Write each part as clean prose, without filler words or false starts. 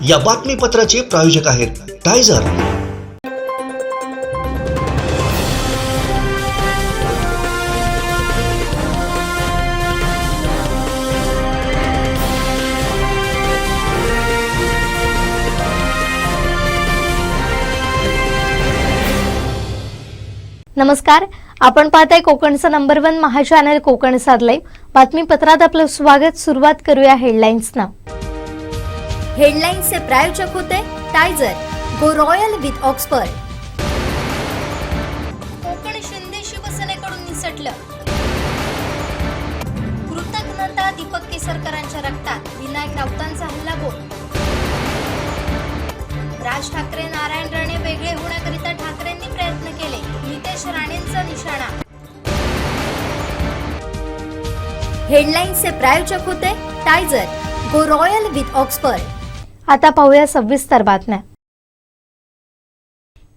या बातमीपत्राचे प्रायोजक आहेत टायझर। नमस्कार, आपण पाहताय कोकणचं नंबर 1 महा चॅनल कोकण लाईव्ह बातमीपत्रात आपलं स्वागत। सुरुवात करूया हेडलाईन्सना। हेडलाईन्सचे प्रायोजक होते टायझर, go royal with Oxford. Konkan Shinde शिवसेनेकडून निसटलं। कृतज्ञता दीपक केसरकरांच्या रक्तात, विनायक राऊतांचा हल्लाबोल। राज ठाकरे नारायण राणे वेगळे होण्याकरिता ठाकरेंनी प्रयत्न केले, नितेश राणेंचा निशाणा। हेडलाईन्सचे प्रायोजक होते टायझर, गो रॉयल विथ ऑक्सफर्ड। आता पाहूया सविस्तर बातम्या।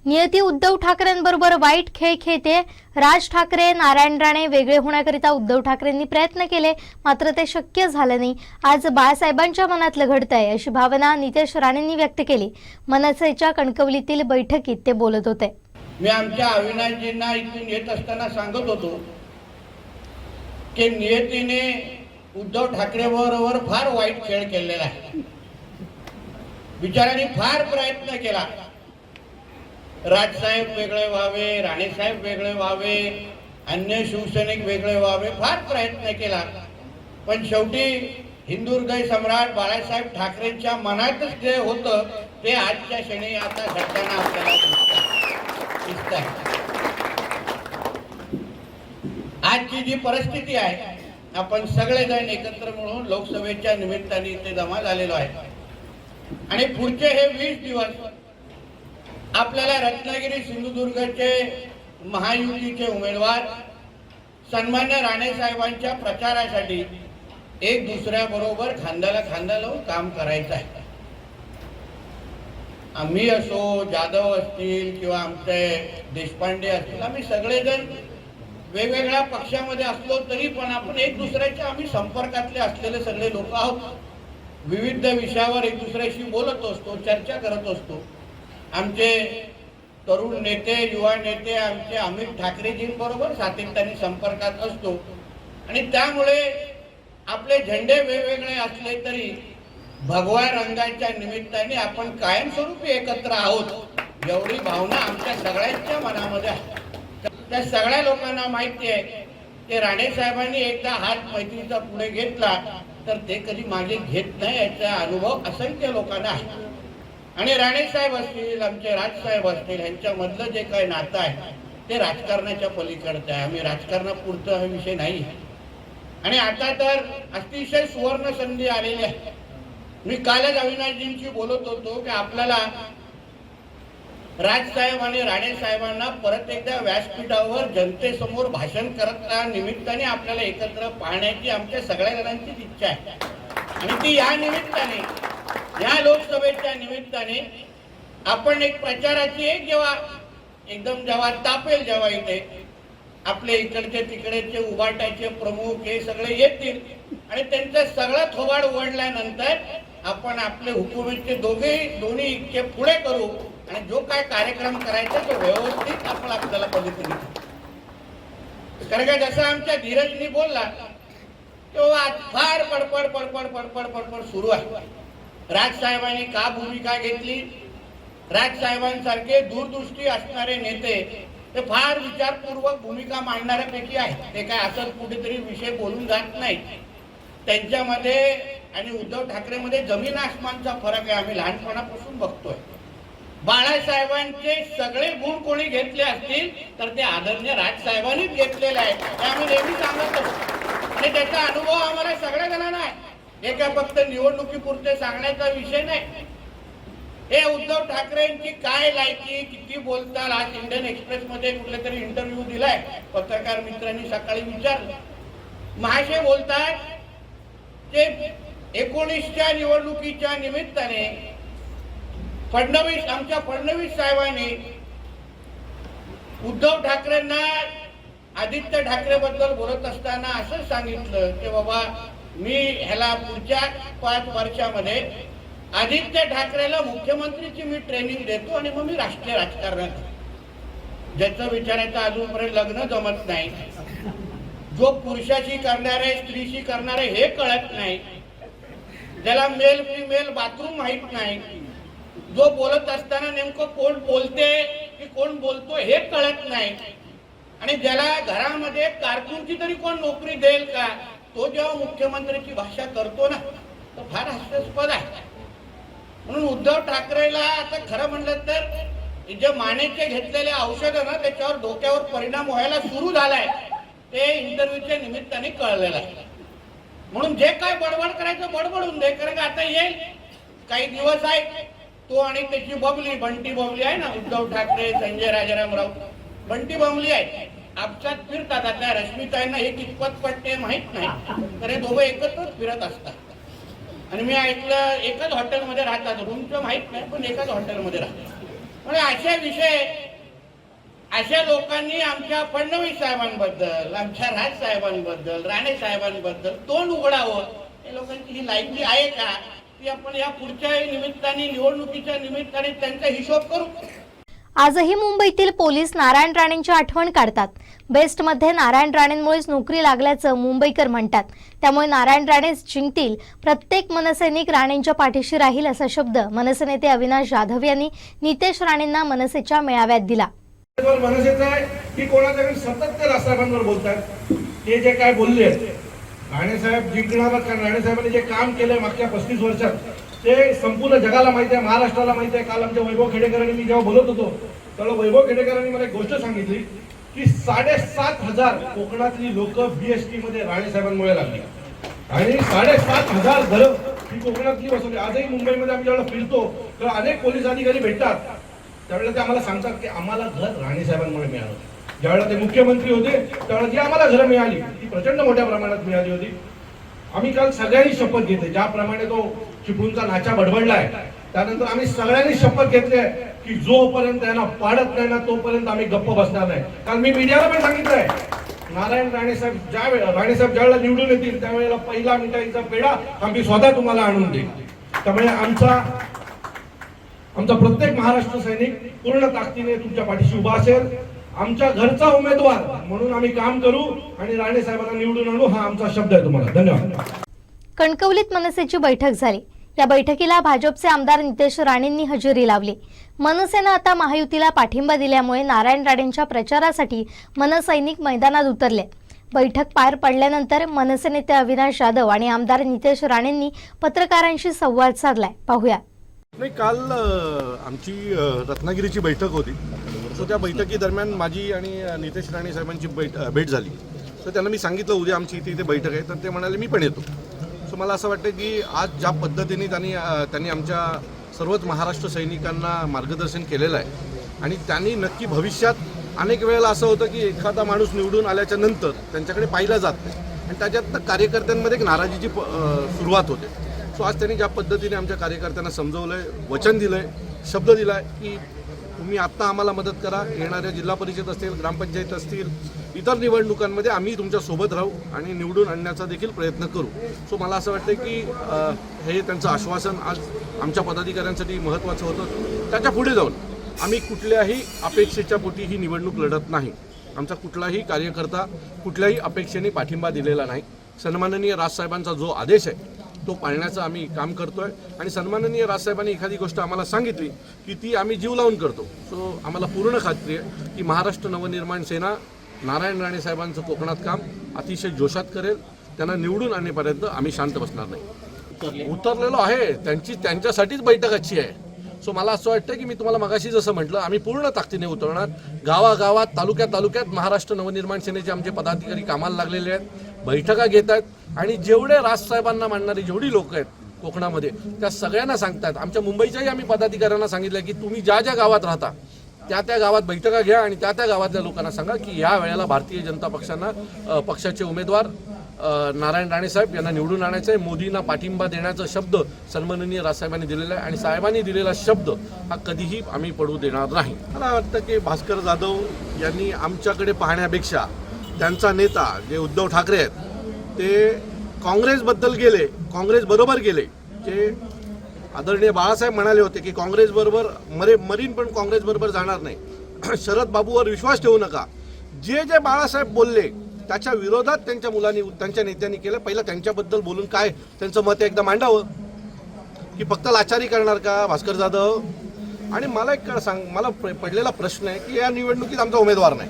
नियती उद्धव ठाकरेंबरोबर वाईट खेळ खेळते। राज ठाकरे नारायण राणे वेगळे होण्याकरिता उद्धव ठाकरेंनी प्रयत्न केले, मात्र ते शक्य झालं नाही। आज बाळासाहेबांच्या मनातलं घडतंय अशी भावना नितेश राणेंनी व्यक्त केली। मनसेच्या कणकवलीतील बैठकीत ते बोलत होते। मी आमच्या अविनाशजींना इथून येत असताना सांगत होतो की नियतीने उद्धव ठाकरे बरोबर फार वाईट खेळ केलेला आहे। बिचारांनी फार प्रयत्न केला, राजसाहेब वेगळे व्हावे, राणेसाहेब वेगळे व्हावे, अन्य शिवसैनिक वेगळे व्हावे, फार प्रयत्न केला, पण शेवटी हिंदू हृदय सम्राट बाळासाहेब ठाकरेंच्या मनातच जे होतं ते आजच्या क्षणी आता घडताना आपल्याला दिसत आहे। आजची जी परिस्थिती आहे, आपण सगळेजण एकत्र मिळून लोकसभेच्या निमित्ताने इथे जमा झालेलो आहे आणि पुढचे हे 20 दिवस आपल्याला रत्नागिरी सिंधुदुर्गचे महायुतीचे उमेदवार सन्मान्य राणे साहेबांच्या प्रचारासाठी एक दुसऱ्याबरोबर खांद्याला खांदा लावून काम करायचं आहे। आम्ही असो, जाधव असतील किंवा आमचे देशपांडे असतील, आम्ही सगळेजण वेगवेगळ्या पक्षामध्ये असलो तरी पण आपण एक दुसऱ्याच्या आम्ही संपर्कातले असलेले सगळे लोक आहोत। विविध विषयावर एक दुसऱ्याशी बोलत असतो, चर्चा करत असतो। आमचे तरुण नेते, युवा नेते आमचे अमित ठाकरेजींबरोबर सातत्याने संपर्कात असतो आणि त्यामुळे आपले झेंडे वेगवेगळे असले तरी भगवा रंगाच्या निमित्ताने आपण कायमस्वरूपी एकत्र आहोत एवढी भावना आमच्या सगळ्यांच्या मनामध्ये आहे। त्या सगळ्या लोकांना माहिती आहे की राणे साहेबांनी एकदा हात मैत्रीचा पुढे घेतला तर ते कधी मागे घेत नाही, याचा अनुभव असंख्य लोकांना आहे। आणि राणे साहेब असतील, आमचे राजसाहेब असतील, यांच्यामधलं जे काही नातं आहे ते राजकारणाच्या पलीकडचं आहे। आम्ही राजकारणापुरतं हा विषय नाही आणि आता तर अतिशय सुवर्ण संधी आलेली आहे। मी कालच अविनाशजींशी बोलत होतो की आपल्याला राजसाहेब आणि राणे साहेबांना परत एकदा व्यासपीठावर जनतेसमोर भाषण करत निमित्ताने आपल्याला एकत्र पाहण्याची आमच्या सगळ्या जणांची इच्छा आहे आणि ती या निमित्ताने, या लोकसभेच्या निमित्ताने आपण एक प्रचाराची एक जेव्हा तापेल, जेव्हा इथे आपले इकडचे तिकडेचे उभाटाचे प्रमुख हे सगळे येतील आणि त्यांचा सगळा थोबाड उघडल्यानंतर आपण आपले हुकुमेचे दोन्ही इतके पुढे करू आणि जो काय कार्यक्रम करायचा तो व्यवस्थित आपण आपल्याला पद्धतीने कारण का जसं आमच्या धीरजनी बोलला तेव्हा फार पडपड पडपड पडपड पडपड सुरू आहे। राजसाहेबांनी का भूमिका घेतली? राजसाहेबांसारखे दूरदृष्टी असणारे नेते ते फार विचारपूर्वक भूमिका मांडणाऱ्यापैकी आहे। ते काय असंच कुठेतरी विषय बोलून जात नाही। त्यांच्यामध्ये आणि उद्धव ठाकरेमध्ये जमीन आसमानचा फरक आहे, आम्ही लहानपणापासून बघतोय। बाळासाहेबांचे सगळे गुण कोणी घेतले असतील तर ते आदरणीय राजसाहेबांनीच घेतलेले आहे, हे आम्ही नेहमी सांगत असतो आणि त्याचा अनुभव आम्हाला सगळ्या जणांना आहे। हे काय फक्त निवडणुकीपुरते सांगण्याचा विषय नाही। हे उद्धव ठाकरेंची काय लायकी, किती बोलतात। आज इंडियन एक्सप्रेस मध्ये कुठले तरी इंटरव्ह्यू दिलाय, पत्रकार मित्रांनी सकाळी विचारलं, महाशय बोलतात ते 19च्या निवडणुकीच्या निमित्ताने आमच्या फडणवीस साहेबांनी उद्धव ठाकरेंना आदित्य ठाकरे बद्दल बोलत असताना असं सांगितलं की बाबा मी ह्याला पुढच्या 5 वर्षामध्ये आदित्य ठाकरेला मुख्यमंत्रीची मी ट्रेनिंग देतो आणि मग मी राष्ट्रीय राजकारणात, ज्याचं विचारायचं अजूनपर्यंत लग्न जमत नाही, जो पुरुषाशी करणार आहे स्त्रीशी करणार आहे हे कळत नाही, ज्याला मेल फिमेल बाथरूम माहित नाही, जो बोलत असताना नेमकं कोण बोलते की कोण बोलतो हे कळत नाही, आणि ज्याला घरामध्ये कारकूनची तरी कोण नोकरी देईल का, तो जेव्हा मुख्यमंत्र्याची भाषा करतो ना तर फार हास्यास्पद आहे. म्हणून उद्धव ठाकरेला आता खरं म्हणलं तर जे मानेचे घेतलेले औषधं ना त्याच्यावर डोक्यावर परिणाम व्हायला सुरू झालाय ते इंटरव्ह्यूच्या निमित्ताने कळलेलं आहे. म्हणून जे काय बडबड करायचं बडबडून दे, कारण आता येईल काही दिवस आहे तो आणि त्याची बबली बंटी बबली आहे ना, उद्धव ठाकरे संजय राजाराम राऊत बंटी बबली आहे, आपसात फिरतात. आता रश्मिताईंना हे कितपत पटते माहित नाही, तर हे दोघं एकत्रच फिरत असतात. आणि मी ऐकलं एकच हॉटेलमध्ये राहतात, रूमचं माहित नाही पण एकाच हॉटेलमध्ये राहतात. म्हणजे अशा विषय अशा लोकांनी आमच्या फडणवीस साहेबांबद्दल, आमच्या राज साहेबांबद्दल, राणे साहेबांबद्दल तोंड उघडावं. या लोकांची ही लायकी आहे का की आपण या पुढच्या निमित्ताने निवडणुकीच्या निमित्ताने त्यांचा हिशोब करू. आजही मुंबईतील पोलीस नारायण राणेंची आठवण काढतात. बेस्टमध्ये नारायण राणेंमुळेच नोकरी लागल्याचं मुंबईकर म्हणतात. त्यामुळे नारायण राणेच जिंकतील, प्रत्येक मनसैनिक राणेंच्या पाठीशी राहील असा शब्द मनसे नेते अविनाश जाधव यांनी नितेश राणेंना मनसेच्या मेळाव्यात दिला. मनसेचं आहे की कोणाच्या सतत ते राजसाहेबांवर बोलतात. ते जे काय बोलले राणेसाहेब जिंकणारच, कारण राणेसाहेबांनी जे काम केलंय मागच्या 35 वर्षात ते संपूर्ण जगाला माहिती आहे, महाराष्ट्राला माहिती आहे. काल आमच्या वैभव खेडेकरांनी, मी जेव्हा बोलत होतो तेव्हा वैभव खेडेकरांनी मला एक गोष्ट सांगितली की 7,500 कोकणातली लोक बीएसटी मध्ये राणेसाहेबांमुळे लागली आणि 7,500 घरं ही कोकणातली बसवली. आजही मुंबईमध्ये आम्ही जेव्हा फिरतो तेव्हा अनेक पोलीस अधिकारी भेटतात, त्यावेळेला ते आम्हाला सांगतात की आम्हाला घर राणेसाहेबांमुळे मिळालं. ज्यावेळेला ते मुख्यमंत्री होते त्यावेळेला जी आम्हाला घरं मिळाली ती प्रचंड मोठ्या प्रमाणात मिळाली होती. आम्ही काल सगळ्यांनी शपथ घेतली, ज्याप्रमाणे तो चिपळूणचा नाचा बडबडलाय त्यानंतर आम्ही सगळ्यांनी शपथ घेतली की जोपर्यंत त्यांना पाडत नाही ना तोपर्यंत आम्ही गप्प बसणार नाही. काल मी मीडियाला पण सांगितलंय, नारायण राणेसाहेब ज्यावेळेला निवडून येतील त्यावेळेला पहिला मिठाईचा पेढा आम्ही स्वतः तुम्हाला आणून देईल. त्यामुळे आमचा प्रत्येक महाराष्ट्र सैनिक पूर्ण ताकदीने तुमच्या पाठीशी उभा असेल. आमच्या घरचा उमेदवार म्हणून आम्ही काम करू आणि राणे साहेबांना निवडून आणू, हा आमचा शब्द आहे तुम्हाला. धन्यवाद. कणकवलीत मनसेची बैठक झाली. या बैठकीला भाजपचे आमदार नितेश राणेंनी हजेरी लावली. मनसेनं आता महायुतीला पाठिंबा दिल्यामुळे नारायण राणेंच्या प्रचारासाठी मनसैनिक मैदानात उतरले. बैठक पार पडल्यानंतर मनसे नेते अविनाश जाधव आणि आमदार नितेश राणेंनी पत्रकारांशी संवाद साधलाय. पाहूया. नाही, काल आमची रत्नागिरीची बैठक होती. सो त्या बैठकीदरम्यान माझी आणि नितेश राणे साहेबांची भेट झाली. तर त्यांना मी सांगितलं उद्या आमची इथे बैठक आहे, तर ते म्हणाले मी पण येतो. सो मला असं वाटतं की आज ज्या पद्धतीने त्यांनी आमच्या सर्वच महाराष्ट्र सैनिकांना मार्गदर्शन केलेलं आहे आणि त्यांनी नक्की भविष्यात अनेक वेळेला असं होतं की एखादा माणूस निवडून आल्याच्या नंतर त्यांच्याकडे पाहिला जात नाही आणि त्याच्यात कार्यकर्त्यांमध्ये एक नाराजीची सुरुवात होते. सो आज त्यांनी ज्या पद्धतीने आमच्या कार्यकर्त्यांना समजवलं आहे, वचन दिलं आहे, शब्द दिला आहे की तुम्ही आत्ता आम्हाला मदत करा, येणाऱ्या जिल्हा परिषद असतील, ग्रामपंचायत असतील, इतर निवडणुकांमध्ये आम्ही तुमच्यासोबत राहू आणि निवडून आणण्याचा देखील प्रयत्न करू. सो मला असं वाटतं की हे त्यांचं आश्वासन आज आमच्या पदाधिकाऱ्यांसाठी महत्त्वाचं होतं. त्याच्या पुढे जाऊन आम्ही कुठल्याही अपेक्षेच्या पोटी ही निवडणूक लढत नाही. आमचा कुठलाही कार्यकर्ता कुठल्याही अपेक्षेने पाठिंबा दिलेला नाही. सन्माननीय राजसाहेबांचा जो आदेश आहे तो पाळण्याचं आम्ही काम करतोय आणि सन्माननीय राजसाहेबांनी एखादी गोष्ट आम्हाला सांगितली की ती आम्ही जीव लावून करतो. सो आम्हाला पूर्ण खात्री आहे की महाराष्ट्र नवनिर्माण सेना नारायण राणे साहेबांचं कोकणात काम अतिशय जोशात करेल. त्यांना निवडून आणण्यापर्यंत आम्ही शांत बसणार नाही. उतरलेलो आहे, त्यांच्यासाठीच बैठक आजची आहे. सो मला असं वाटतं की मी तुम्हाला मगाशी जसं म्हटलं, आम्ही पूर्ण ताकदीने उतरणार. गावागावात, तालुक्यात महाराष्ट्र नवनिर्माण सेनेचे आमचे पदाधिकारी कामाला लागलेले आहेत, बैठका घेत आहेत आणि जेवढे राजसाहेबांना मानणारी जेवढी लोक आहेत कोकणामध्ये त्या सगळ्यांना सांगतात. आमच्या मुंबईच्याही आम्ही पदाधिकाऱ्यांना सांगितलं की तुम्ही ज्या गावात राहता त्या गावात बैठका घ्या आणि त्या गावातल्या लोकांना सांगा की या वेळेला भारतीय जनता पक्षाचे उमेदवार नारायण राणे साहेब यांना निवडून आणायचं आहे. मोदींना पाठिंबा देण्याचा शब्द सन्माननीय राजसाहेबांनी दिलेला आहे आणि साहेबांनी दिलेला शब्द हा कधीही आम्ही पडू देणार नाही. मला वाटतं की भास्कर जाधव यांनी आमच्याकडे पाहण्यापेक्षा त्यांचा नेता जे उद्धव ठाकरे आहेत ते काँग्रेसबद्दल गेले, काँग्रेसबरोबर गेले, जे आदरणीय बाळासाहेब म्हणाले होते की काँग्रेसबरोबर मरीन पण काँग्रेसबरोबर जाणार नाही. शरद बाबूवर विश्वास ठेवू नका. जे जे बाळासाहेब बोलले त्याच्या विरोधात त्यांच्या मुलांनी त्यांच्या नेत्यांनी केलं. पहिलं त्यांच्याबद्दल बोलून काय त्यांचं मत एकदा मांडावं की फक्त लाचारी करणार का भास्कर जाधव. आणि मला एक मला पडलेला प्रश्न आहे की या निवडणुकीत आमचा उमेदवार नाही,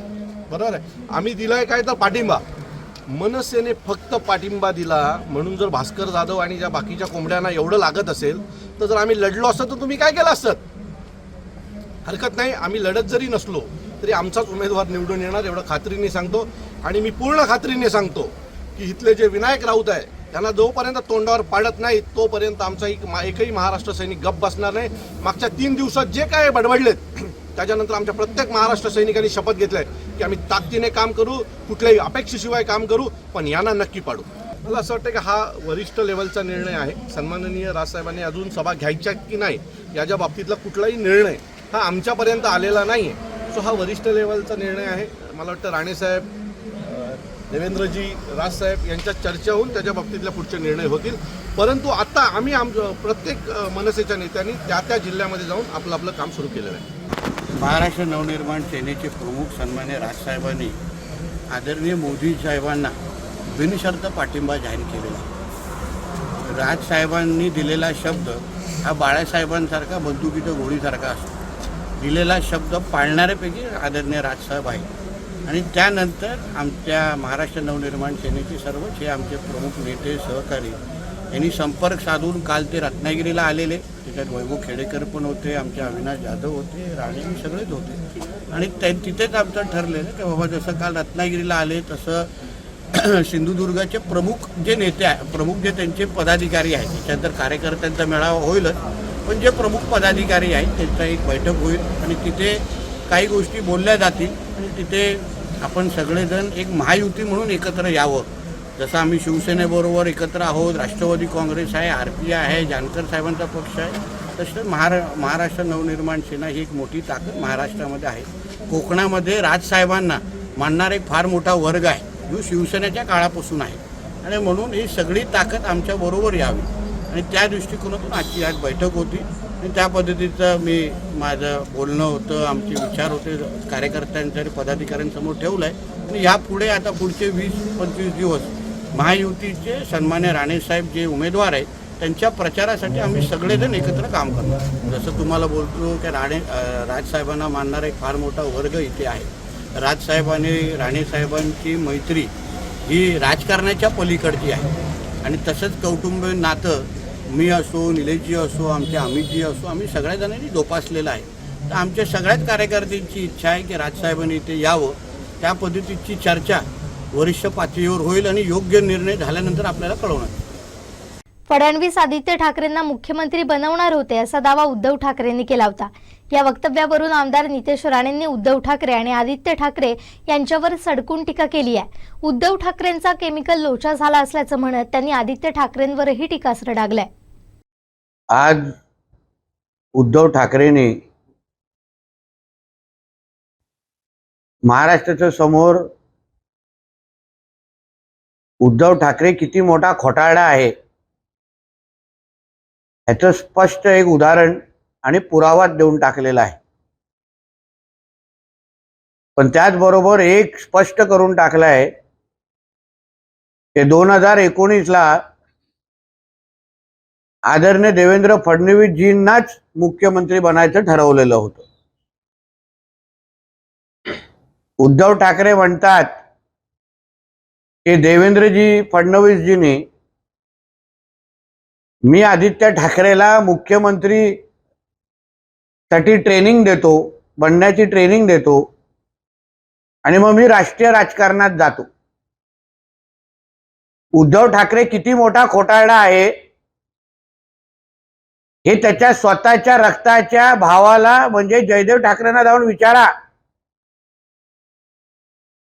बरोबर आहे. आम्ही दिलाय काय तर पाठिंबा. मनसेने फक्त पाठिंबा दिला म्हणून जर भास्कर जाधव आणि ज्या बाकीच्या कोंबड्यांना एवढं लागत असेल तर जर आम्ही लढलो असतो तर तुम्ही काय केलं असतं. हरकत नाही, आम्ही लढत जरी नसलो तरी आमचाच उमेदवार निवडून येणार एवढं खात्रीने सांगतो. आणि मी पूर्ण खात्रीने सांगतो की इथले जे विनायक राऊत आहे त्यांना जोपर्यंत तोंडावर पाडत नाही तोपर्यंत आमचा एकही महाराष्ट्र सैनिक गप्प बसणार नाही. मागच्या 3 दिवसात जे काय बडबडलेत त्याच्यानंतर आमच्या प्रत्येक महाराष्ट्र सैनिकांनी शपथ घेतलाय की आम्ही ताकदीने काम करू, कुठल्याही अपेक्षेशिवाय काम करू, पण यांना नक्की पाडू. मला असं वाटतं की हा वरिष्ठ लेवलचा निर्णय आहे. सन्माननीय राजसाहेबांनी अजून सभा घ्यायच्या की नाही याच्या बाबतीतला कुठलाही निर्णय हा आमच्यापर्यंत आलेला नाही आहे. सो हा वरिष्ठ लेवलचा निर्णय आहे. मला वाटतं राणेसाहेब, देवेंद्रजी, राजसाहेब यांच्या चर्चा होऊन त्याच्या बाबतीतल्या पुढचे निर्णय होतील. परंतु आता आम्ही प्रत्येक मनसेच्या नेत्यांनी त्या त्या जिल्ह्यामध्ये जाऊन आपलं आपलं काम सुरू केलेलं आहे. महाराष्ट्र नवनिर्माण सेनेचे प्रमुख सन्मान्य राजसाहेबांनी आदरणीय मोदी साहेबांना बिनशर्त पाठिंबा जाहीर केलेला. राजसाहेबांनी दिलेला शब्द हा बाळासाहेबांसारखा बंदुकीच्या गोळीसारखा असतो. दिलेला शब्द पाळणाऱ्यापैकी आदरणीय राजसाहेब आहे. आणि त्यानंतर आमच्या महाराष्ट्र नवनिर्माण सेनेचे सर्वच हे आमचे प्रमुख नेते सहकारी यांनी संपर्क साधून काल ते रत्नागिरीला आलेले. त्याच्यात वैभव खेडेकर पण होते, आमचे अविनाश जाधव होते, राणे सगळेच होते. आणि तिथेच आमचं ठरलेलं की बाबा जसं काल रत्नागिरीला आले तसं सिंधुदुर्गाचे प्रमुख जे नेते आहे, प्रमुख जे त्यांचे पदाधिकारी आहेत, त्याच्यानंतर कार्यकर्त्यांचा मेळावा होईलच, पण जे प्रमुख पदाधिकारी आहेत त्यांचा एक बैठक होईल आणि तिथे काही गोष्टी बोलल्या जातील आणि तिथे आपण सगळेजण एक महायुती म्हणून एकत्र यावं. जसं आम्ही शिवसेनेबरोबर एकत्र आहोत, राष्ट्रवादी काँग्रेस आहे, RPI आहे, जानकर साहेबांचा पक्ष आहे, तसं महाराष्ट्र नवनिर्माण सेना ही एक मोठी ताकद महाराष्ट्रामध्ये आहे. कोकणामध्ये राजसाहेबांना मानणारा एक फार मोठा वर्ग आहे जो शिवसेनेच्या काळापासून आहे. आणि म्हणून ही सगळी ताकद आमच्याबरोबर यावी आणि त्या दृष्टिकोनातून आजची आज बैठक होती. आणि त्या पद्धतीचं माझं बोलणं होतं, आमचे विचार होते कार्यकर्त्यांच्या आणि पदाधिकाऱ्यांसमोर ठेवलं आहे. आणि यापुढे आता पुढचे 20-25 दिवस महायुतीचे सन्मान्य राणेसाहेब जे उमेदवार आहेत त्यांच्या प्रचारासाठी आम्ही सगळेजण एकत्र काम करणार. जसं तुम्हाला बोलतो की राजसाहेबांना मानणारा एक फार मोठा वर्ग इथे आहे. राजसाहेब आणि राणेसाहेबांची मैत्री ही राजकारणाच्या पलीकडची आहे. आणि तसंच कौटुंबिक नातं मी असो, निलेशजी असो, आमचे अमितजी असो, आम्ही सगळ्या जणांनी जोपासलेलं आहे. तर आमच्या सगळ्याच कार्यकर्त्यांची इच्छा आहे की राजसाहेबांनी इथे यावं. त्या पद्धतीची चर्चा वरिष्ठ पातळीवर होईल आणि योग्य निर्णय झाल्यानंतर आपल्याला कळवणार. फडणवीस आदित्य ठाकरेंना मुख्यमंत्री बनवणार होते असा दावा उद्धव ठाकरेंनी केला होता. या वक्तव्यावरून आमदार नितेश राणेंनी उद्धव ठाकरे आणि आदित्य ठाकरे यांच्यावर सडकून टीका केली आहे. उद्धव ठाकरेंचा केमिकल लोचा झाला असल्याचं म्हणत त्यांनी आदित्य ठाकरेंवरही टीकास्त्र डागलाय. आज उद्धव ठाकरेंनी महाराष्ट्राच्या समोर उद्धव ठाकरे किती मोठा खोटारडा आहे याचं स्पष्ट एक उदाहरण आणि पुरावा देऊन टाकलेला आहे. पण त्याचबरोबर एक स्पष्ट करून टाकलं आहे की 2019ला आदरणीय देवेंद्र फडणवीसजींनाच मुख्यमंत्री बनायचं ठरवलेलं होतं. उद्धव ठाकरे म्हणतात की देवेंद्रजी फडणवीसजींनी मी आदित्य ठाकरेला मुख्यमंत्री साठी ट्रेनिंग देतो, बनण्याची ट्रेनिंग देतो आणि मग मी राष्ट्रीय राजकारणात जातो. उद्धव ठाकरे किती मोठा खोटारडा आहे हे त्याच्या स्वतःच्या रक्ताच्या भावाला म्हणजे जयदेव ठाकरेंना जाऊन विचारा.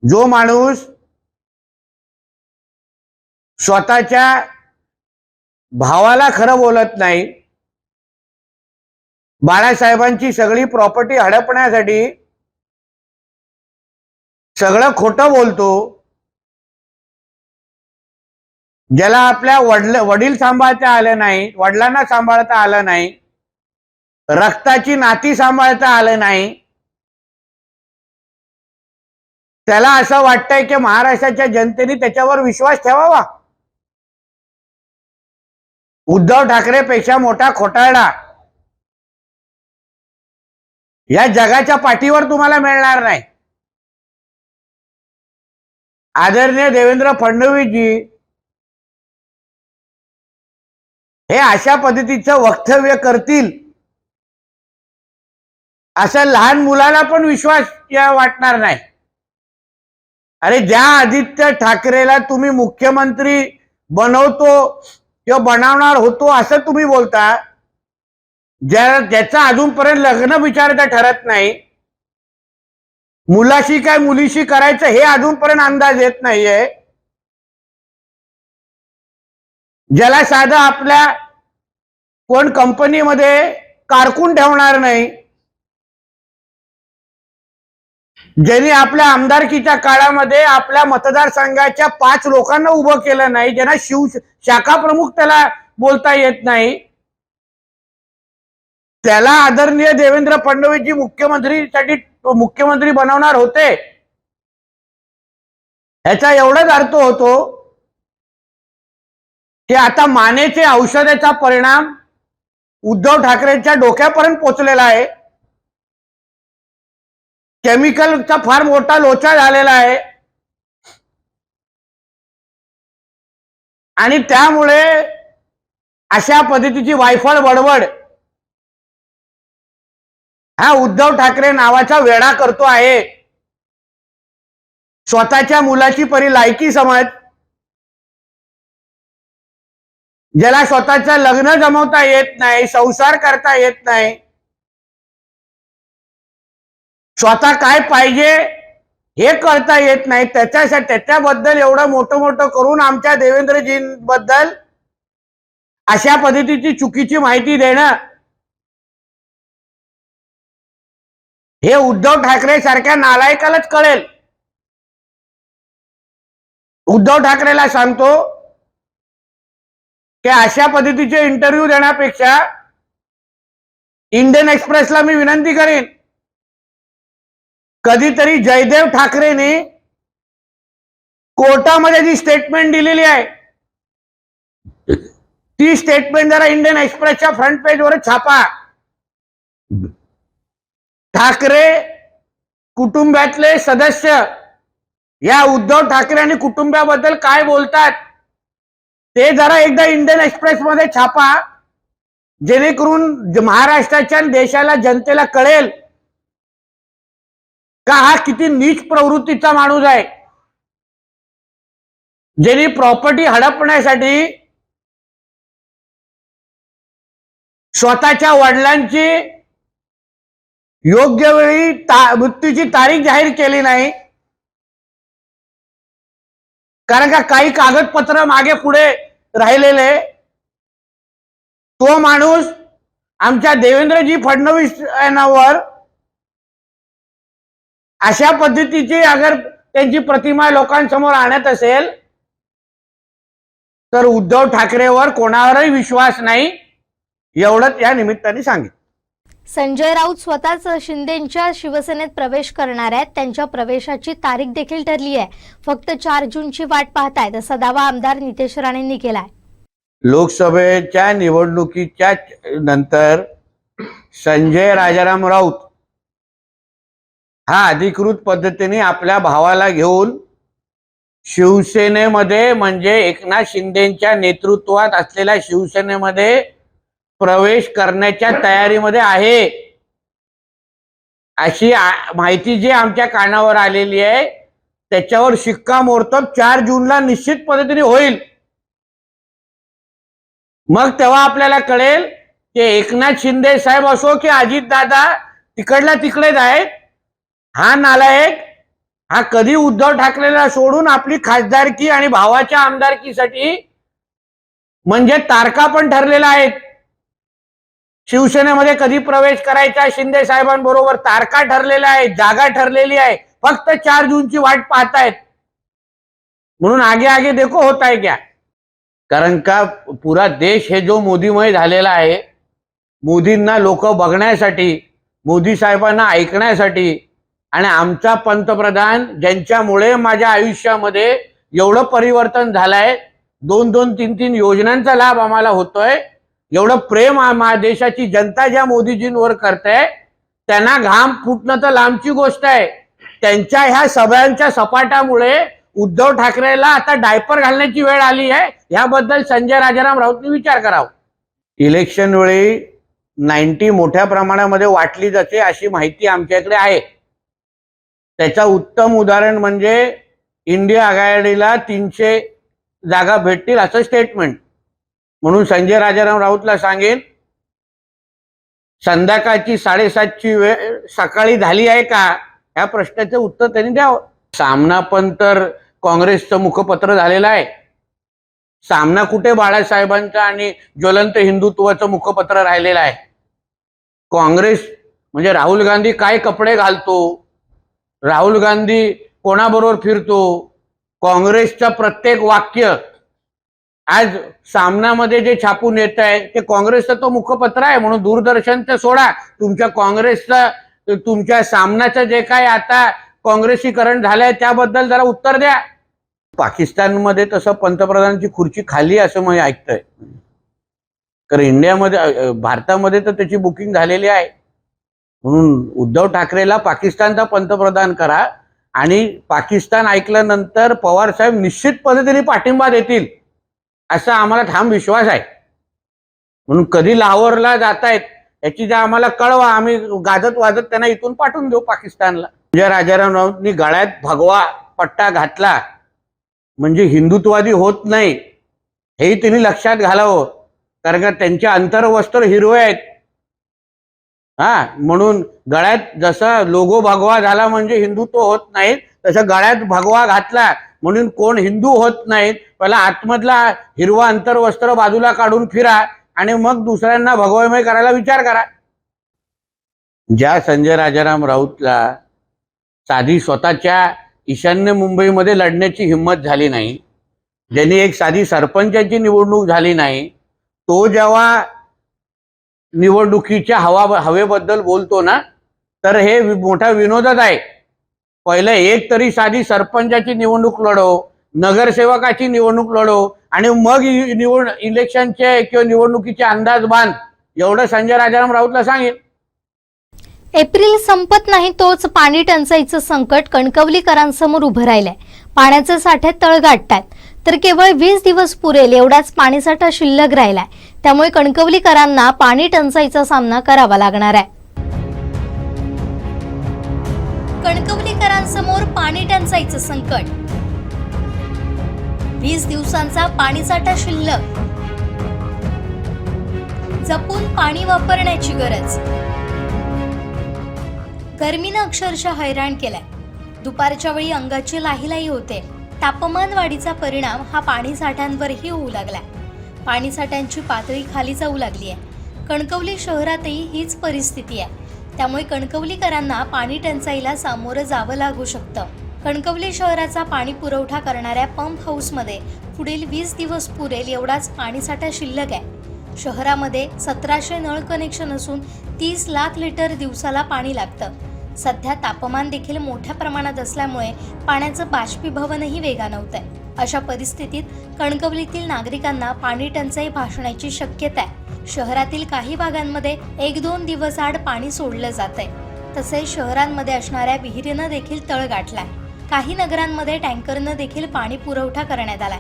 जो माणूस स्वतःच्या भावाला खरं बोलत नाही, बाळासाहेबांची सगळी प्रॉपर्टी हडपण्यासाठी सगळं खोटं बोलतो, ज्याला आपल्या वडील सांभाळता आले नाही, वडिलांना सांभाळता आलं नाही, रक्ताची नाती सांभाळता आलं नाही, त्याला असं वाटतंय की महाराष्ट्राच्या जनतेने त्याच्यावर विश्वास ठेवावा. उद्धव ठाकरेपेक्षा मोठा खोटारडा या जगाच्या पाठीवर तुम्हाला मिळणार नाही. आदरणीय देवेंद्र फडणवीसजी हे अशा पद्धतीचं वक्तव्य करतील असं लहान मुलाला पण विश्वास वाटणार नाही. अरे, ज्या आदित्य ठाकरेला तुम्ही मुख्यमंत्री बनवतो किंवा बनवणार होतो असं तुम्ही बोलता, ज्याचा अजूनपर्यंत लग्न विचारता ठरत नाही, मुलाशी काय मुलीशी करायचं हे अजूनपर्यंत अंदाज येत नाहीये, ज्याला साधं आपल्या कोण कंपनीमध्ये कारकून ठेवणार नाही, ज्यांनी आपल्या आमदारकीच्या काळामध्ये आपल्या मतदारसंघाच्या 5 लोकांना उभं केलं नाही, ज्यांना शाखा प्रमुख त्याला बोलता येत नाही, त्याला आदरणीय देवेंद्र फडणवीसजी मुख्यमंत्री बनवणार होते. ह्याचा एवढाच अर्थ होतो की आता मानेचे औषधाचा परिणाम उद्धव ठाकरेंच्या डोक्यापर्यंत पोहोचलेला आहे. केमिकलचा फार मोठा लोचा झालेला आहे आणि त्यामुळे अशा पद्धतीची वायफळ बडबड हा उद्धव ठाकरे नावाचा वेडा करतो आहे. स्वतःच्या मुलाची परी लायकी समज, ज्याला स्वतःचं लग्न जमवता येत नाही, संसार करता येत नाही, स्वतः काय पाहिजे हे करता येत नाही, त्याच्याबद्दल एवढं मोठं करून आमच्या देवेंद्रजींबद्दल अशा पद्धतीची चुकीची माहिती देणं हे उद्धव ठाकरे सारख्या नालायकालाच कळेल. उद्धव ठाकरेला सांगतो की अशा पद्धतीचे इंटरव्ह्यू देण्यापेक्षा इंडियन एक्सप्रेसला मी विनंती करेन, कधीतरी जयदेव ठाकरेने कोर्टामध्ये जी स्टेटमेंट दिलेली आहे ती स्टेटमेंट जरा इंडियन एक्सप्रेसच्या फ्रंट पेजवर छापा. ठाकरे कुटुंबातले सदस्य या उद्धव ठाकरे आणि कुटुंबाबद्दल काय बोलतात ते जरा एकदा इंडियन एक्सप्रेस मध्ये छापा, जेणेकरून महाराष्ट्राच्या देशाला जनतेला कळेल का हा किती नीच प्रवृत्तीचा माणूस आहे, ज्यांनी प्रॉपर्टी हडपण्यासाठी स्वतःच्या वडिलांची योग्य वेळी मृत्यूची तारीख जाहीर केली नाही, कारण का काही कागदपत्र मागे पुढे राहिलेले. तो माणूस आमच्या देवेंद्रजी फडणवीस यांवर अशा पद्धतीची अगर त्यांची प्रतिमा लोकांसमोर आणत असेल तर उद्धव ठाकरेवर कोणावरही विश्वास नाही, एवढंच या निमित्ताने सांगितलं. संजय राऊत स्वतःच शिंदेंच्या शिवसेनेत प्रवेश करणार आहेत. त्यांच्या प्रवेशाची तारीख देखील ठरली आहे. फक्त 4 जूनची वाट पाहतायत असा दावा आमदार नितेश राणेंनी केलाय. लोकसभेच्या निवडणुकीच्या नंतर संजय राजाराम राऊत हा अधिकृत पद्धतीने आपल्या भावाला घेऊन शिवसेनेमध्ये म्हणजे एकनाथ शिंदेच्या नेतृत्वात असलेल्या शिवसेनेमध्ये प्रवेश करण्याच्या तयारीमध्ये आहे अशी माहिती जी आमच्या कानावर आलेली आहे त्याच्यावर शिक्कामोर्तब 4 जूनला निश्चित पद्धतीने होईल. मग तेव्हा आपल्याला कळेल की एकनाथ शिंदे साहेब असो की अजितदादा तिकडला तिकडेच आहेत. हा नालायक हा कधी उद्धव ठाकरेला सोडून आपली खासदारकी आणि भावाच्या आमदारकीसाठी म्हणजे तारखा पण ठरलेल्या आहेत. शिवसेनेमध्ये कधी प्रवेश करायचा शिंदे साहेबांबरोबर तारखा ठरलेल्या आहेत, जागा ठरलेली आहे. फक्त 4 जूनची वाट पाहतायत. म्हणून आगे आगे देखो होता है क्या. कारण का पुरा देश हे जो मोदीमय झालेला आहे, मोदींना लोक बघण्यासाठी, मोदी साहेबांना ऐकण्यासाठी, आणि आमचा पंतप्रधान ज्यांच्यामुळे माझ्या आयुष्यामध्ये एवढं परिवर्तन झालंय, 2-2, 3-3 योजनांचा लाभ आम्हाला होतोय, एवढं प्रेम देशाची जनता ज्या मोदीजींवर करते, त्यांना घाम फुटणं तर लांबची गोष्ट आहे. त्यांच्या ह्या सगळ्यांच्या सपाटामुळे उद्धव ठाकरेला आता डायपर घालण्याची वेळ आली आहे. याबद्दल संजय राजाराम राऊतनी विचार करावा. इलेक्शन वेळी 90 मोठ्या प्रमाणामध्ये वाटली जाते अशी माहिती आमच्याकडे आहे. त्याचा उत्तम उदाहरण म्हणजे इंडिया आघाडीला 300 जागा भेटतील असं स्टेटमेंट. म्हणून संजय राजाराम राऊतला सांगेन, संध्याकाळची 7:30ची वेळ सकाळी झाली आहे का, या प्रश्नाचं उत्तर त्यांनी द्यावं. सामना पण तर काँग्रेसचं मुखपत्र झालेलं आहे. सामना कुठे बाळासाहेबांचं आणि ज्वलंत हिंदुत्वाचं मुखपत्र राहिलेलं आहे. काँग्रेस म्हणजे राहुल गांधी काय कपडे घालतो, राहुल गांधी कोणाबरोबर फिरतो, काँग्रेसचं प्रत्येक वाक्य आज सामनामध्ये जे छापून येत आहे ते काँग्रेसचं तो मुखपत्र आहे. म्हणून दूरदर्शनचं सोडा, तुमच्या काँग्रेसचं, तुमच्या सामनाचं जे काय आता काँग्रेसीकरण झालंय त्याबद्दल जरा उत्तर द्या. पाकिस्तानमध्ये तसं पंतप्रधानांची खुर्ची खाली असं मी ऐकतोय, कारण इंडियामध्ये, भारतामध्ये तर त्याची बुकिंग झालेली आहे. म्हणून उद्धव ठाकरेला पाकिस्तानचा पंतप्रधान करा, आणि पाकिस्तान ऐकल्यानंतर पवार साहेब निश्चितपणे तरी पाठिंबा देतील असा आम्हाला ठाम विश्वास आहे. म्हणून कधी लाहोरला जातायत याची जर आम्हाला कळवा, आम्ही गाजत वाजत त्यांना इथून पाठवून देऊ पाकिस्तानला. म्हणजे राजाराम राऊतनी गळ्यात भगवा पट्टा घातला म्हणजे हिंदुत्ववादी होत नाही, हेही त्यांनी लक्षात घालावं. कारण का त्यांचे अंतर्वस्त्र हिरवे आहेत. म्हणून गळ्यात जसं लोगो भगवा झाला म्हणजे हिंदुत्व होत नाही, तसं गळ्यात भगवा घातला म्हणून कोण हिंदू होत नाहीत. पहिला आतमधला हिरवा अंतर्वस्त्र बाजूला काढून फिरा आणि मग दुसऱ्यांना भगवामय करायला विचार करा. ज्या संजय राजाराम राऊतला साधी स्वतःच्या ईशान्य मुंबईमध्ये लढण्याची हिंमत झाली नाही, ज्यांनी एक साधी सरपंचाची निवडणूक झाली नाही, तो जेव्हा निवडणुकीच्या हवेबद्दल बोलतो ना, तर हे मोठा विनोदच आहे. पहिले एक तरी साधी सरपंचाची निवडणूक लढव, नगरसेवकाची निवडणूक लढव, आणि मग इलेक्शनचे किंवा निवडणुकीचे अंदाज बांध. एवढं संजय राजाराम राऊतला सांगेल. एप्रिल संपत नाही तोच पाणी टंचाईचं संकट कणकवलीकरांसमोर उभं राहिलंय. पाण्याचे साठे तळ गाठतायत, तर केवळ 20 दिवस पुरेल एवढाच पाणीसाठा शिल्लक राहिलाय. त्यामुळे कणकवलीकरांना पाणी टंचाईचा सामना करावा लागणार आहे. कणकवलीकरांसमोर पाणी टंचाईचं संकट, 20 दिवसांचा पाणीसाठा शिल्लक, जपून पाणी वापरण्याची गरज. गर्मीनं अक्षरशः हैराण केलाय. दुपारच्या वेळी अंगाची लाहीलाही होते. तापमान वाढीचा परिणाम हा पाणी साठ्यांवरही होऊ लागलाय. पाणी साठ्यांची पातळी खाली जाऊ लागली आहे. कणकवली शहरातही हीच परिस्थिती आहे. त्यामुळे कणकवलीकरांना पाणी टंचाईला सामोरं जावं लागू शकतं. कणकवली शहराचा पाणी पुरवठा करणाऱ्या पंप हाऊसमध्ये पुढील 20 दिवस पुरेल एवढाच पाणीसाठा शिल्लक आहे. शहरामध्ये 1700 नळ कनेक्शन असून 30 लाख लिटर दिवसाला पाणी लागतं. सध्या तापमान देखील मोठ्या प्रमाणात असल्यामुळे पाण्याचं बाष्पीभवनही वेगानं होतंय. अशा परिस्थितीत कणकवलीतील नागरिकांना पाणी टंचाई भासण्याची शक्यता आहे. शहरातील काही भागांमध्ये 1-2 दिवस आड पाणी सोडलं जातंय. तसेच शहरांमध्ये असणाऱ्या विहिरीनं देखील तळ गाठलाय. काही नगरांमध्ये टँकरनं देखील पाणी पुरवठा करण्यात आलाय.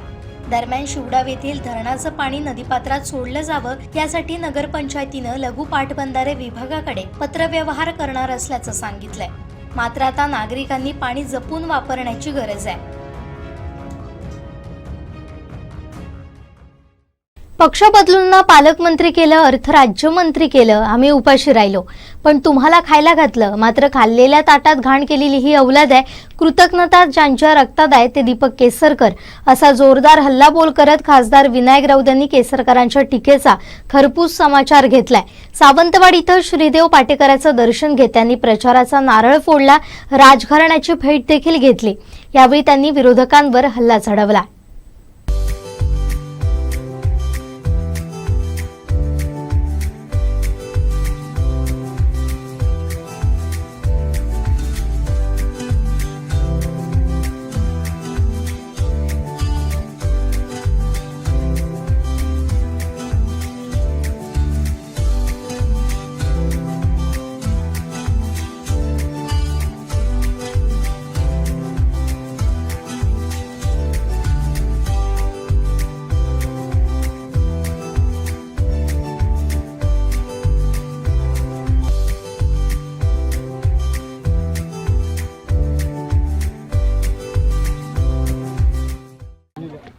दरम्यान शिवडाव येथील धरणाचं पाणी नदीपात्रात सोडलं जावं यासाठी नगरपंचायतीनं लघु पाटबंधारे विभागाकडे पत्रव्यवहार करणार असल्याचं सांगितलंय. मात्र आता नागरिकांनी पाणी जपून वापरण्याची गरज आहे. पक्ष बदलून पालकमंत्री केलं, अर्थ राज्यमंत्री केलं, आम्ही उपाशी राहिलो, पण तुम्हाला खायला घातलं. मात्र खाल्लेल्या ताटात घाण केलेली ही औलाद आहे. कृतज्ञता ज्यांच्या रक्तात आहे ते दीपक केसरकर, असा जोरदार हल्लाबोल करत खासदार विनायक राऊत यांनी केसरकरांच्या टीकेचा खरपूस समाचार घेतलाय. सावंतवाडी इथं श्रीदेव पाटेकरांचं दर्शन घेत त्यांनी प्रचाराचा नारळ फोडला. राजघराण्याची भेट देखील घेतली. यावेळी त्यांनी विरोधकांवर हल्ला चढवला.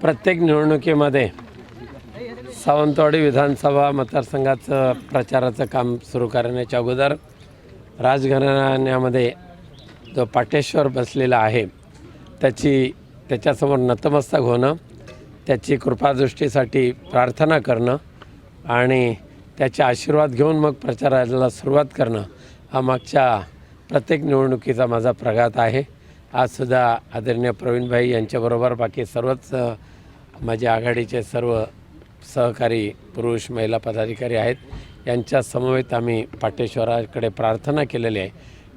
प्रत्येक निवडणुकीमध्ये सावंतवाडी विधानसभा मतदारसंघाचं प्रचाराचं काम सुरू करण्याच्या अगोदर राजघराण्यामध्ये जो पाटेश्वर बसलेला आहे त्याच्यासमोर नतमस्तक होणं, त्याची कृपादृष्टीसाठी प्रार्थना करणं आणि त्याचे आशीर्वाद घेऊन मग प्रचाराला सुरुवात करणं हा मागच्या प्रत्येक निवडणुकीचा माझा प्रघात आहे. आजसुद्धा आदरणीय प्रवीणभाई यांच्याबरोबर बाकी सर्वच माझे आघाडीचे सर्व सहकारी पुरुष महिला पदाधिकारी आहेत. यांच्या समवेत आम्ही पाटेश्वराकडे प्रार्थना केलेली आहे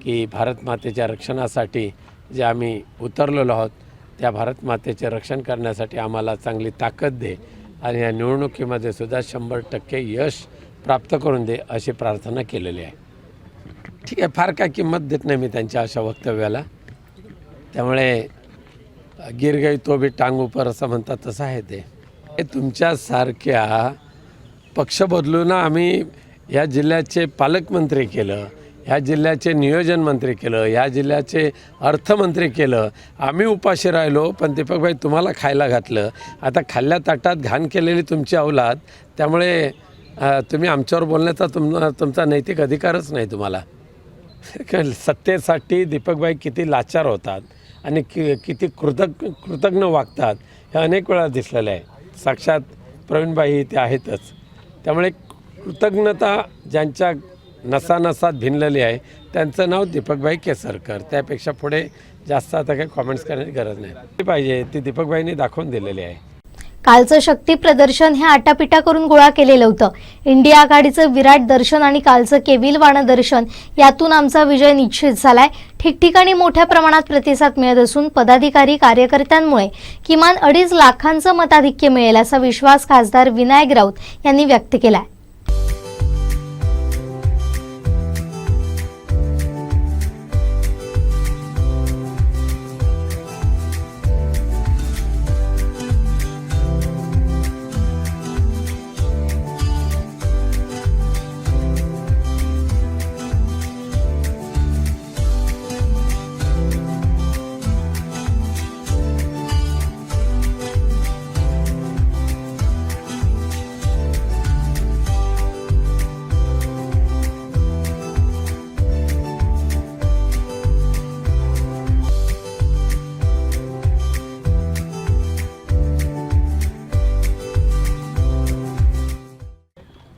की भारत मातेच्या रक्षणासाठी जे आम्ही उतरलेलो आहोत त्या भारत मातेचे रक्षण करण्यासाठी आम्हाला चांगली ताकद दे आणि या निवडणुकीमध्ये सुद्धा 100% यश प्राप्त करून दे अशी प्रार्थना केलेली आहे. ठीक आहे, फार काय किंमत देत नाही मी त्यांच्या अशा वक्तव्याला. त्यामुळे गिर गई तो भी टांग ऊपर असं म्हणतात तसं आहे ते. तुमच्यासारख्या पक्ष बदलून आम्ही या जिल्ह्याचे पालकमंत्री केलं, ह्या जिल्ह्याचे नियोजन मंत्री केलं, ह्या जिल्ह्याचे अर्थमंत्री केलं. आम्ही उपाशी राहिलो पण दीपकभाई तुम्हाला खायला घातलं. आता खाल्ल्या ताटात घाण केलेली तुमची औलाद, त्यामुळे तुम्ही आमच्यावर बोलण्याचा तुमचा नैतिक अधिकारच नाही तुम्हाला. सत्तेसाठी दीपकभाई किती लाचार होतात आणि किती कृतज्ञ वागतात हे अनेक वेळा दिसलेलं आहे. साक्षात प्रवीणभाई ते आहेतच. त्यामुळे कृतज्ञता ज्यांच्या नसानसात भिनलेली आहे त्यांचं नाव दीपकभाई केसरकर. त्यापेक्षा पुढे जास्त आता काही कॉमेंट्स करण्याची गरज नाही पाहिजे. ती दीपकभाईंनी दाखवून दिलेली आहे. कालचं शक्ती प्रदर्शन हे आटापिटा करून गोळा केलेलं होतं. इंडिया आघाडीचं विराट दर्शन आणि कालचं केविलवाणं दर्शन यातून आमचा विजय निश्चित झालाय. ठिकठिकाणी मोठ्या प्रमाणात प्रतिसाद मिळत असून पदाधिकारी कार्यकर्त्यांमुळे किमान 2.5 लाखांचं मताधिक्य मिळेल असा विश्वास खासदार विनायक राऊत यांनी व्यक्त केलाय.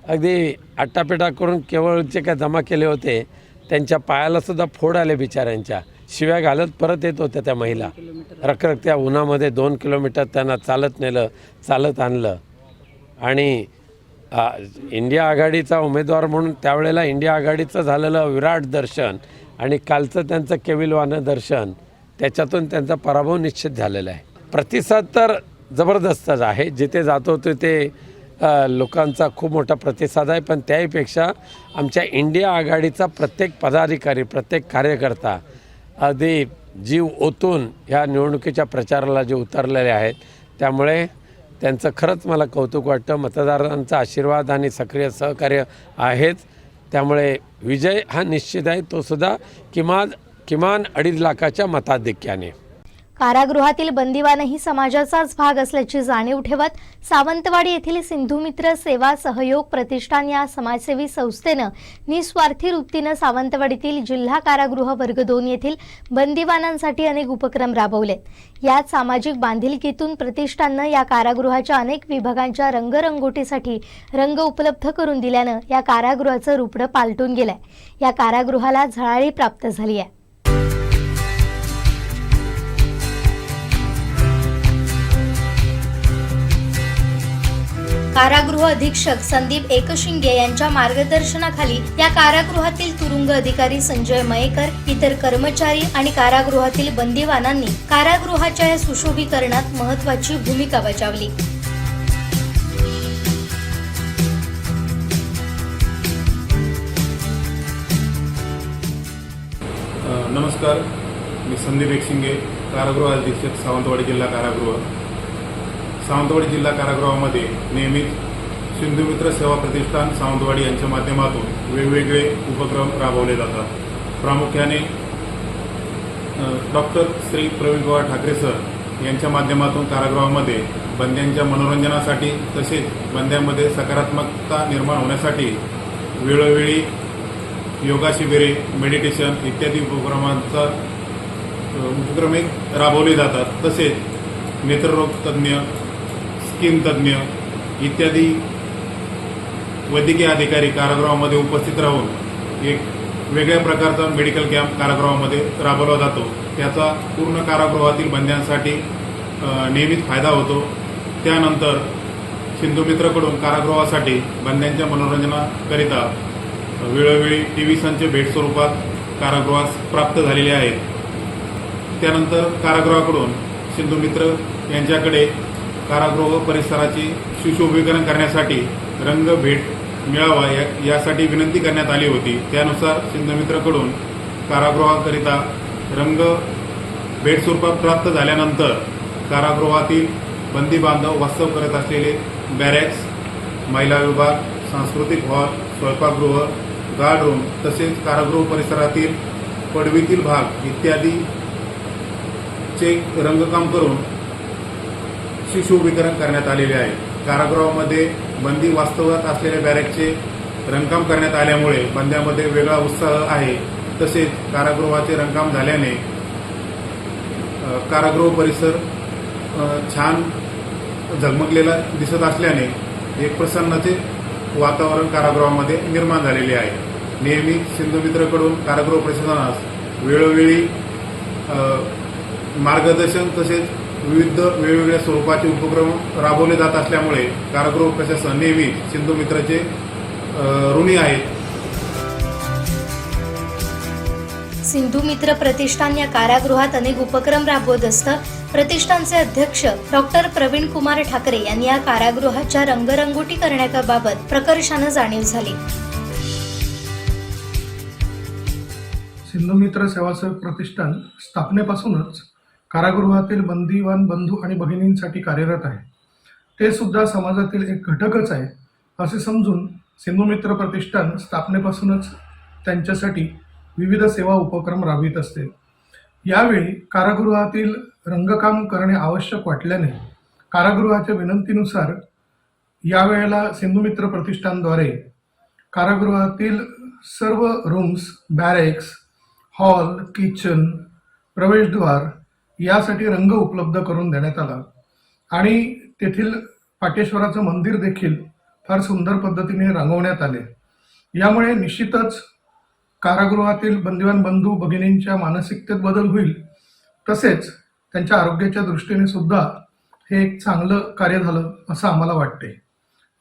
अगदी आट्टापिटा करून केवळ जे काय जमा केले होते त्यांच्या पायाला सुद्धा फोड आले बिचाऱ्यांच्या. शिव्या घालत परत येत होत्या त्या महिला. रखरखत्या उन्हामध्ये 2 किलोमीटर त्यांना चालत नेलं, चालत आणलं. आणि इंडिया आघाडीचा उमेदवार म्हणून त्यावेळेला इंडिया आघाडीचं झालेलं विराट दर्शन आणि कालचं त्यांचं केविलवाणं दर्शन, त्याच्यातून त्यांचा पराभव निश्चित झालेला आहे. प्रतिसाद तर जबरदस्तच आहे. जिथे जातो तिथे लोकांचा खूप मोठा प्रतिसाद आहे. पण त्याहीपेक्षा आमच्या इंडिया आघाडीचा प्रत्येक पदाधिकारी, प्रत्येक कार्यकर्ता अगदी जीव ओतून ह्या निवडणुकीच्या प्रचाराला जे उतरलेले आहेत, त्यामुळे त्यांचं खरंच मला कौतुक वाटतं. मतदारांचा आशीर्वाद आणि सक्रिय सहकार्य आहेच. त्यामुळे विजय हा निश्चित आहे, तो सुद्धा किमान 2.5 लाखाच्या मताधिक्याने. कारागृहातील बंदिवानही समाजाचाच भाग असल्याची जाणीव ठेवत सावंतवाडी येथील सिंधुमित्र सेवा सहयोग प्रतिष्ठान या समाजसेवी संस्थेनं निस्वार्थी वृत्तीनं सावंतवाडीतील जिल्हा कारागृह वर्ग 2 येथील बंदिवानांसाठी अनेक उपक्रम राबवलेत. यात सामाजिक बांधिलकीतून प्रतिष्ठाननं या कारागृहाच्या अनेक विभागांच्या रंगरंगोटीसाठी रंग उपलब्ध करून दिल्यानं या कारागृहाचं रूपडं पालटून गेलंय. या कारागृहाला झळाळी प्राप्त झाली आहे. कारागृह अधीक्षक संदीप एकशिंगे यांच्या मार्गदर्शनाखाली या कारागृहातील तुरुंग अधिकारी संजय मयेकर, इतर कर्मचारी आणि कारागृहातील बंदिवानांनी कारागृहाच्या या सुशोभीकरणात महत्त्वाची भूमिका बजावली. नमस्कार, मी संदीप एकशिंगे, कारागृह अधीक्षक, सावंतवाडी जिल्हा कारागृह. सावंतवाडी जिल्हा कारागृहामध्ये नेहमीच सिंधुमित्र सेवा प्रतिष्ठान सावंतवाडी यांच्या माध्यमातून वेगवेगळे उपक्रम राबवले जातात. प्रामुख्याने डॉक्टर श्री प्रवीण ठाकरे सर यांच्या माध्यमातून कारागृहामध्ये बंद्यांच्या मनोरंजनासाठी तसेच बंद्यांमध्ये सकारात्मकता निर्माण होण्यासाठी वेळोवेळी योगा शिबिरे, मेडिटेशन इत्यादी उपक्रमे राबवले जातात. तसेच नेत्ररोग तज्ज्ञ, स्किन तज्ज्ञ इत्यादी वैद्यकीय अधिकारी कारागृहामध्ये उपस्थित राहून एक वेगळ्या प्रकारचा मेडिकल कॅम्प कारागृहामध्ये राबवला जातो. त्याचा पूर्ण कारागृहातील बंद्यांसाठी नेहमीच फायदा होतो. त्यानंतर सिंधुमित्रकडून कारागृहासाठी बंद्यांच्या मनोरंजनाकरिता वेळोवेळी TV संच भेट स्वरूपात कारागृहास प्राप्त झालेले आहेत. त्यानंतर कारागृहाकडून सिंधुमित्र यांच्याकडे कारागृह परिसराचे सुशोभीकरण करण्यासाठी रंग भेट मिळावा यासाठी विनंती करण्यात आली होती. त्यानुसार सिंधुमित्रकडून कारागृहाकरिता रंग भेट स्वरूपात प्राप्त झाल्यानंतर कारागृहातील बंदी बांधव वास्तव करत असलेले बॅरेक्स, महिला विभाग, सांस्कृतिक हॉल, स्वयंपाकगृह, गार्ड रूम तसेच कारागृह परिसरातील पडवीतील भाग इत्यादीचे रंगकाम करून सुशोभीकरण करण्यात आलेले आहे. कारागृहामध्ये बंदी वास्तवात असलेल्या बॅरेकचे रंगकाम करण्यात आल्यामुळे बंद्यामध्ये वेगळा उत्साह आहे. तसेच कारागृहाचे रंगकाम झाल्याने कारागृह परिसर छान झगमगलेला दिसत असल्याने एक प्रसन्नाचे वातावरण कारागृहामध्ये निर्माण झालेले आहे. नेहमी सिंधुमित्रकडून कारागृह प्रशासनास वेळोवेळी मार्गदर्शन तसेच विविध वेगवेगळ्या स्वरूपाचे उपक्रम राबवले जात असल्यामुळे कारागृह प्रशासन नेहमी सिंधुमित्रचे ऋणी आहेत. सिंधू मित्र प्रतिष्ठान या कारागृहात अनेक उपक्रम राबवत असतं. प्रतिष्ठानचे अध्यक्ष डॉक्टर प्रवीण कुमार ठाकरे यांनी या कारागृहाच्या रंगरंगोटी करण्याबाबत प्रकर्षानं जाणीव झाली. सिंधू मित्र सेवासेवक प्रतिष्ठान स्थापनेपासूनच कारागृहातील बंदीवान बंधू आणि भगिनींसाठी कार्यरत आहे. ते सुद्धा समाजातील एक घटकच आहे असे समजून सिंधू मित्र प्रतिष्ठान स्थापनेपासूनच त्यांच्यासाठी विविध सेवा उपक्रम राबवित असते. यावेळी कारागृहातील रंगकाम करणे आवश्यक वाटल्याने कारागृहाच्या विनंतीनुसार यावेळेला सिंधू मित्र प्रतिष्ठानद्वारे कारागृहातील सर्व रूम्स, बॅरेक्स, हॉल, किचन, प्रवेशद्वार यासाठी रंग उपलब्ध करून देण्यात आला आणि तेथील पाटेश्वराचं मंदिर देखील फार सुंदर पद्धतीने रंगवण्यात आले. यामुळे निश्चितच कारागृहातील बंदिवान बंधू भगिनींच्या मानसिकतेत बदल होईल. तसेच त्यांच्या आरोग्याच्या दृष्टीने सुद्धा हे एक चांगलं कार्य झालं असं आम्हाला वाटते.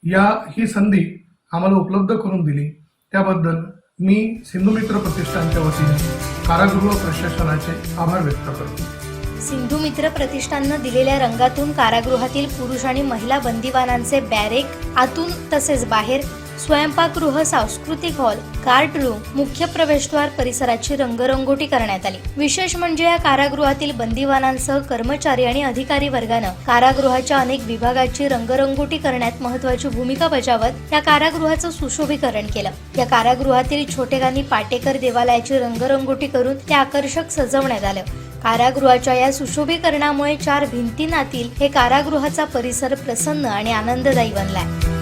ही संधी आम्हाला उपलब्ध करून दिली त्याबद्दल मी सिंधू मित्र प्रतिष्ठानच्या वतीने कारागृह प्रशासनाचे आभार व्यक्त करतो. सिंधू मित्र प्रतिष्ठाननं दिलेल्या रंगातून कारागृहातील पुरुष आणि महिला बंदिवानांचे बॅरेक आतून तसेच बाहेर, स्वयंपाकगृह, सांस्कृतिक हॉल, गार्ड रूम, मुख्य प्रवेशद्वार परिसराची रंगरंगोटी करण्यात आली. विशेष म्हणजे या कारागृहातील बंदिवानांसह कर्मचारी आणि अधिकारी वर्गानं कारागृहाच्या अनेक विभागाची रंगरंगोटी करण्यात महत्त्वाची भूमिका बजावत या कारागृहाचं सुशोभीकरण केलं. या कारागृहातील छोटेगानी पाटेकर देवालयाची रंगरंगोटी करून ते आकर्षक सजवण्यात आलं. कारागृहाच्या या सुशोभीकरणामुळे 4 भिंतींनातील हे कारागृहाचा परिसर प्रसन्न आणि आनंददायी बनलाय.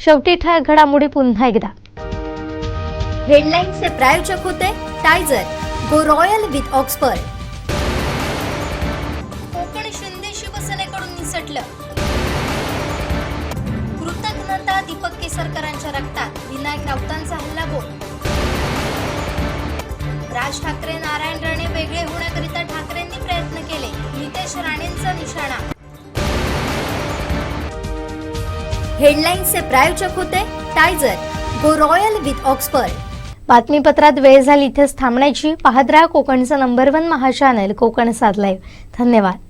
शेवटी ठळक घडामोडी पुन्हा एकदा. हेडलाईन्सचे प्रायोजक होते टायझर, go royal with Oxford. Konkan Shinde शिवसेनेकडून निसटलं. कृतज्ञता दीपक केसरकरांच्या रक्तात, विनायक राऊतांचा हल्लाबोल. राज ठाकरे नारायण राणे वेगळे होण्याकरिता ठाकरेंनी प्रयत्न केले, नितेश राणेंचा निशाणा. हेडलाईन्सचे प्रायोजक होते टायझर, गो रॉयल विथ ऑक्सफर्ड. बातमीपत्रात वेळ झाली इथेच थांबण्याची. पाहत राहा कोकणचं नंबर 1 महा चॅनल कोकण सात लाईव्ह. धन्यवाद.